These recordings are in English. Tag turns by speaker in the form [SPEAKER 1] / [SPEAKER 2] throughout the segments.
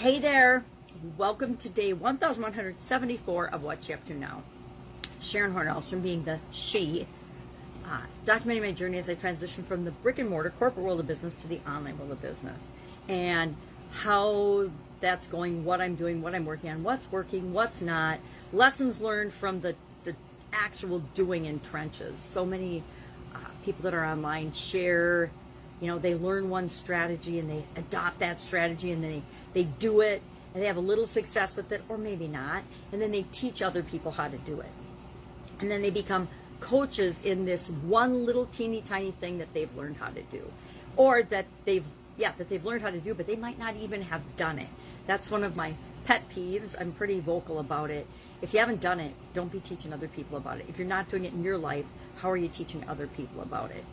[SPEAKER 1] Hey there, welcome to day 1174 of What You Up To Now. Sharon Horne-Ellstrom being the she, documenting my journey as I transition from the brick and mortar corporate world of business to the online world of business, and how that's going, what I'm doing, what I'm working on, what's working, what's not, lessons learned from the actual doing in trenches. So many people that are online share, they learn one strategy and they adopt that strategy and they do it and they have a little success with it, or maybe not, and then they teach other people how to do it. And then they become coaches in this one little teeny tiny thing that they've learned how to do, or that they've learned how to do, but they might not even have done it. That's one of my pet peeves. I'm pretty vocal about it. If you haven't done it, don't be teaching other people about it. If you're not doing it in your life, how are you teaching other people about it?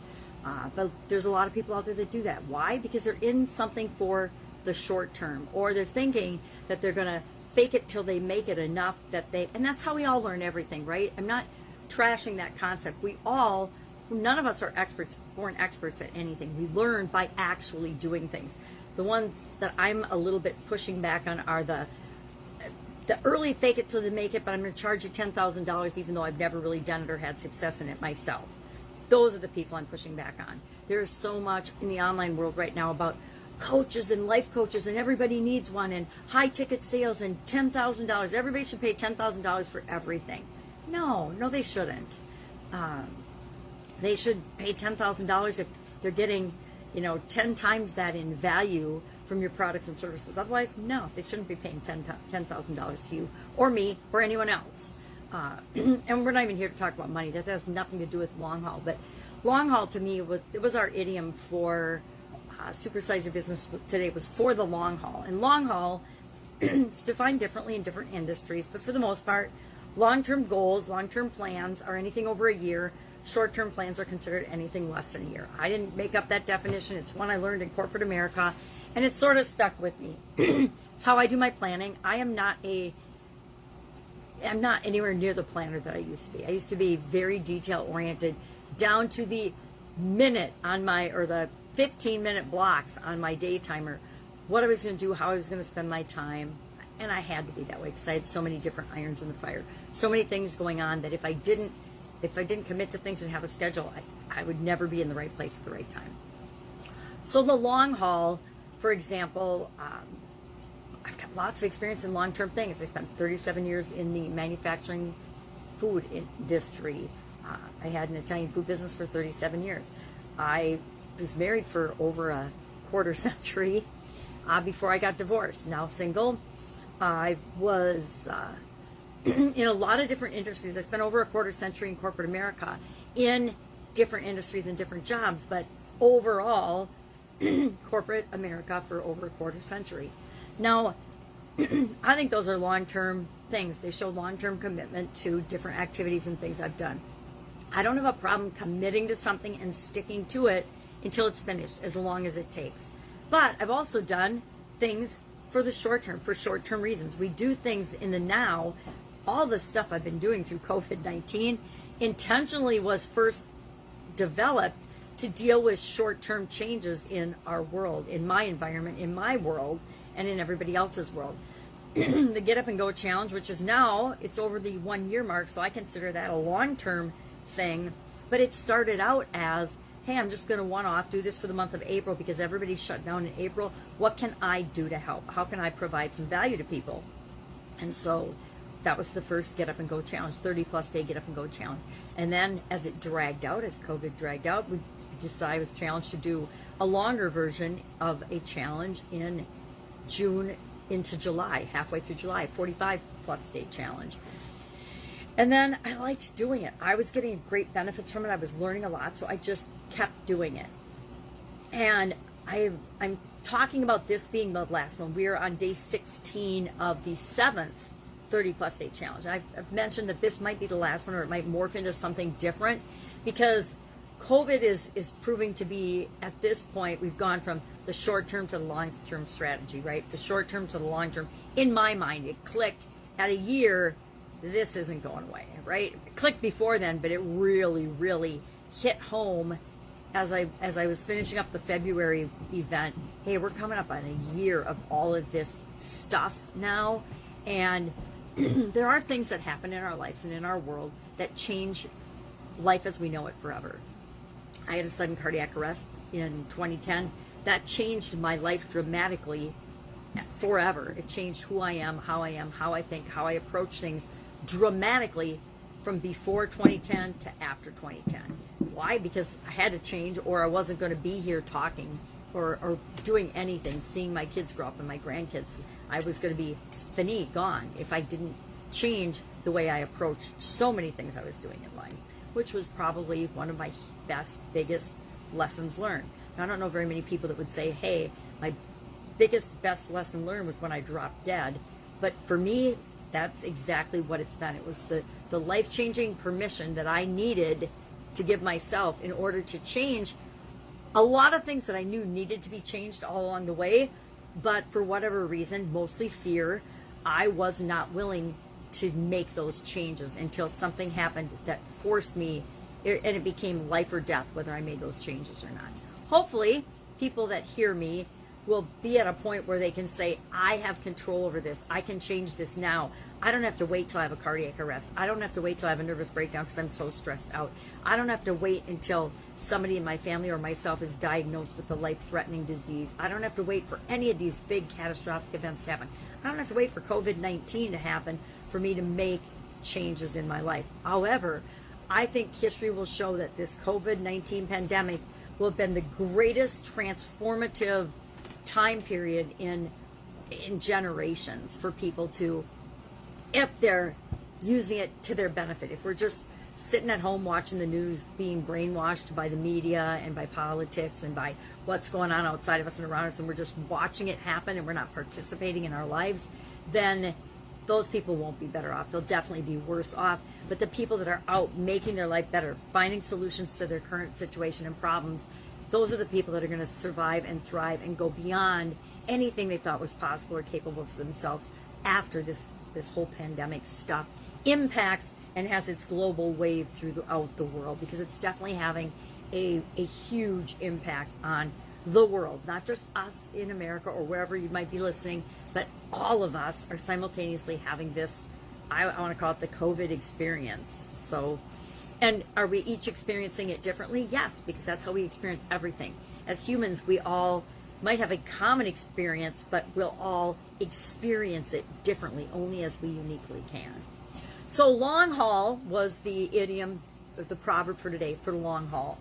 [SPEAKER 1] But there's a lot of people out there that do that. Why? Because they're in something for the short term, or they're thinking that they're going to fake it till they make it enough and that's how we all learn everything, right? I'm not trashing that concept. None of us are born experts at anything. We learn by actually doing things. The ones that I'm a little bit pushing back on are the early fake it till they make it, but I'm going to charge you $10,000 even though I've never really done it or had success in it myself. Those are the people I'm pushing back on. There's so much in the online world right now about coaches and life coaches, and everybody needs one, and high ticket sales and $10,000. Everybody should pay $10,000 for everything. No, they shouldn't. They should pay $10,000 if they're getting, 10 times that in value from your products and services. Otherwise, no, they shouldn't be paying $10,000 to you or me or anyone else. And we're not even here to talk about money. That has nothing to do with long haul. But long haul to me was our idiom for Supersize Your Business today. Was for the long haul. And long haul it's defined differently in different industries, but for the most part, long-term goals, long-term plans are anything over a year. Short-term plans are considered anything less than a year. I didn't make up that definition. It's one I learned in corporate America, and it's sort of stuck with me. It's how I do my planning. I'm not anywhere near the planner that I used to be. I used to be very detail-oriented, down to the minute on or the 15-minute blocks on my day timer, what I was going to do, how I was going to spend my time. And I had to be that way because I had so many different irons in the fire, so many things going on that if I didn't commit to things and have a schedule, I would never be in the right place at the right time. So the long haul, for example, I've got lots of experience in long-term things. I spent 37 years in the manufacturing food industry. I had an Italian food business for 37 years. I was married for over a quarter century before I got divorced. Now single. I was in a lot of different industries. I spent over a quarter century in corporate America in different industries and different jobs, but overall, corporate America for over a quarter century. Now, I think those are long-term things. They show long-term commitment to different activities and things I've done. I don't have a problem committing to something and sticking to it until it's finished, as long as it takes. But I've also done things for the short term, for short-term reasons. We do things in the now. All the stuff I've been doing through COVID-19 intentionally was first developed to deal with short-term changes in our world, in my environment, in my world, and in everybody else's world. The Get Up and Go Challenge, which is now, it's over the 1 year mark, so I consider that a long-term thing. But it started out as, hey, I'm just going to one-off do this for the month of April because everybody's shut down in April. What can I do to help? How can I provide some value to people? And so that was the first Get Up and Go Challenge, 30-plus day Get Up and Go Challenge. And then as it dragged out, as COVID dragged out, we decided I was challenged to do a longer version of a challenge in June into July, halfway through July, 45-plus day challenge. And then I liked doing it. I was getting great benefits from it. I was learning a lot, so I just kept doing it. And I'm talking about this being the last one. We're on day 16 of the 7th 30-plus day challenge. I've mentioned that this might be the last one, or it might morph into something different, because COVID is proving to be, at this point, we've gone from the short-term to the long-term strategy, right? The short-term to the long-term. In my mind, it clicked at a year. This isn't going away, right? It clicked before then, but it really, really hit home as I was finishing up the February event, hey, we're coming up on a year of all of this stuff now, and there are things that happen in our lives and in our world that change life as we know it forever. I had a sudden cardiac arrest in 2010. That changed my life dramatically forever. It changed who I am, how I think, how I approach things dramatically from before 2010 to after 2010. Why? Because I had to change, or I wasn't going to be here talking or doing anything, seeing my kids grow up and my grandkids. I was going to be gone if I didn't change the way I approached so many things I was doing in life, which was probably one of my biggest lessons learned. Now, I don't know very many people that would say, hey, my best lesson learned was when I dropped dead. But for me, that's exactly what it's been. It was the life-changing permission that I needed to give myself in order to change a lot of things that I knew needed to be changed all along the way. But for whatever reason, mostly fear, I was not willing to make those changes until something happened that forced me, and it became life or death, whether I made those changes or not. Hopefully, people that hear me will be at a point where they can say, I have control over this. I can change this now. I don't have to wait till I have a cardiac arrest. I don't have to wait till I have a nervous breakdown because I'm so stressed out. I don't have to wait until somebody in my family or myself is diagnosed with a life-threatening disease. I don't have to wait for any of these big catastrophic events to happen. I don't have to wait for COVID-19 to happen for me to make changes in my life. However, I think history will show that this COVID-19 pandemic will have been the greatest transformative time period in generations for people to, if they're using it to their benefit. If we're just sitting at home watching the news, being brainwashed by the media and by politics and by what's going on outside of us and around us, and we're just watching it happen and we're not participating in our lives, then those people won't be better off. They'll definitely be worse off. But the people that are out making their life better, finding solutions to their current situation and problems, those are the people that are going to survive and thrive and go beyond anything they thought was possible or capable for themselves after this whole pandemic stuff impacts and has its global wave throughout the world, because it's definitely having a huge impact on the world, not just us in America or wherever you might be listening, but all of us are simultaneously having this, I want to call it the COVID experience. So, and are we each experiencing it differently? Yes, because that's how we experience everything. As humans, we all might have a common experience, but we'll all experience it differently, only as we uniquely can. So long haul was the idiom, the proverb for today, for the long haul.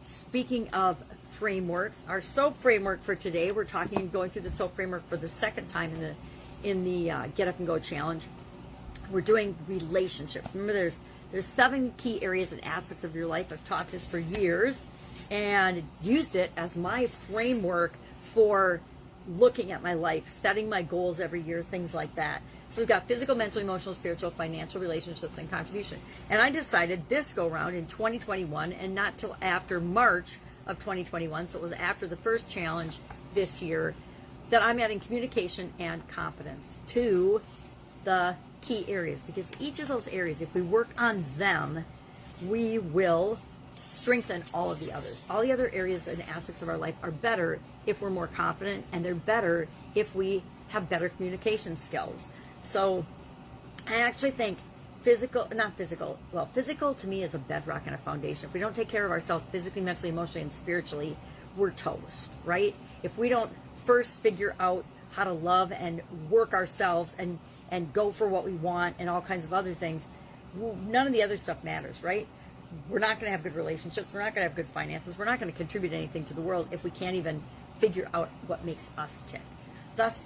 [SPEAKER 1] Speaking of frameworks, our SOAP framework for today, we're going through the SOAP framework for the second time in the Get Up and Go challenge. We're doing relationships. Remember, there's 7 key areas and aspects of your life. I've taught this for years and used it as my framework for looking at my life, setting my goals every year, things like that. So we've got physical, mental, emotional, spiritual, financial, relationships, and contribution. And I decided this go round in 2021, and not till after March of 2021, so it was after the first challenge this year, that I'm adding communication and confidence to the key areas, because each of those areas, if we work on them, we will strengthen all of the others. All the other areas and aspects of our life are better if we're more confident, and they're better if we have better communication skills. So I actually think physical to me is a bedrock and a foundation. If we don't take care of ourselves physically, mentally, emotionally, and spiritually, we're toast, right? If we don't first figure out how to love and work ourselves and go for what we want and all kinds of other things, none of the other stuff matters, right? We're not going to have good relationships. We're not going to have good finances. We're not going to contribute anything to the world if we can't even figure out what makes us tick. Thus,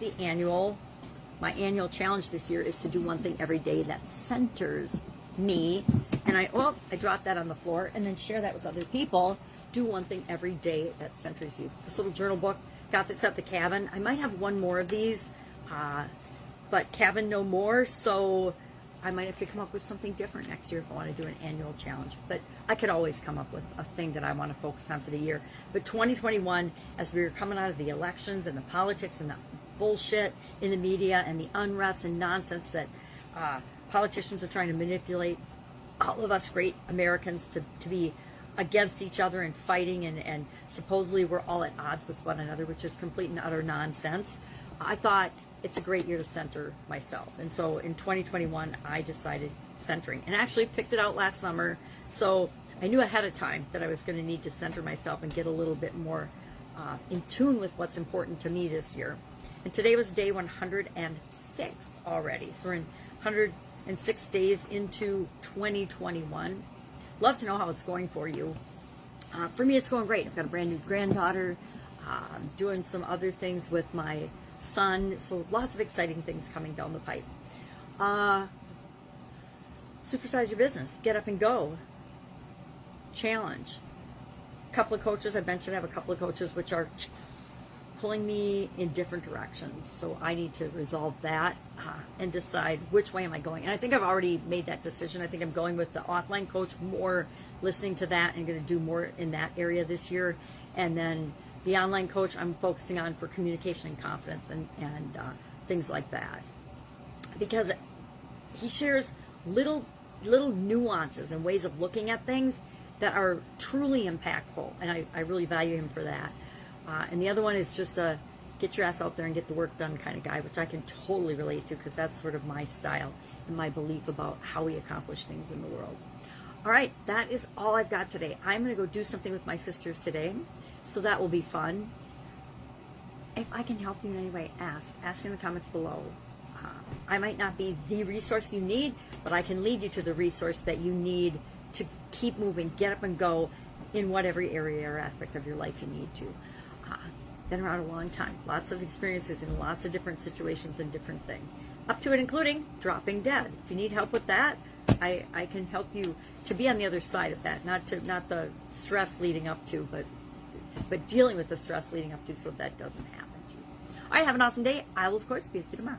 [SPEAKER 1] my annual challenge this year is to do one thing every day that centers me. And I dropped that on the floor, and then share that with other people. Do one thing every day that centers you. This little journal book, got this at the cabin. I might have one more of these, but cabin no more. So I might have to come up with something different next year if I want to do an annual challenge. But I could always come up with a thing that I want to focus on for the year. But 2021, as we were coming out of the elections and the politics and the bullshit in the media and the unrest and nonsense that politicians are trying to manipulate all of us great Americans to be against each other and fighting, and supposedly we're all at odds with one another, which is complete and utter nonsense. I thought it's a great year to center myself. And so in 2021, I decided centering, and actually picked it out last summer. So I knew ahead of time that I was going to need to center myself and get a little bit more in tune with what's important to me this year. And today was day 106 already. So we're in 106 days into 2021. Love to know how it's going for you. For me, it's going great. I've got a brand new granddaughter. I'm doing some other things with my son. So lots of exciting things coming down the pipe. Supersize your business. Get up and go. Challenge. A couple of coaches, I mentioned I have a couple of coaches which are pulling me in different directions. So I need to resolve that and decide which way am I going. And I think I've already made that decision. I think I'm going with the offline coach, more listening to that, and going to do more in that area this year. And then the online coach I'm focusing on for communication and confidence and things like that. Because he shares little nuances and ways of looking at things that are truly impactful. And I really value him for that. And the other one is just a get your ass out there and get the work done kind of guy, which I can totally relate to because that's sort of my style and my belief about how we accomplish things in the world. All right, that is all I've got today. I'm going to go do something with my sisters today, so that will be fun. If I can help you in any way, ask in the comments below. I might not be the resource you need, but I can lead you to the resource that you need to keep moving, get up and go in whatever area or aspect of your life you need to. Been around a long time, lots of experiences in lots of different situations and different things, up to and including dropping dead. If you need help with that, I can help you to be on the other side of that, not the stress leading up to, but dealing with the stress leading up to, so that doesn't happen to you. All right, have an awesome day. I will of course be with you tomorrow.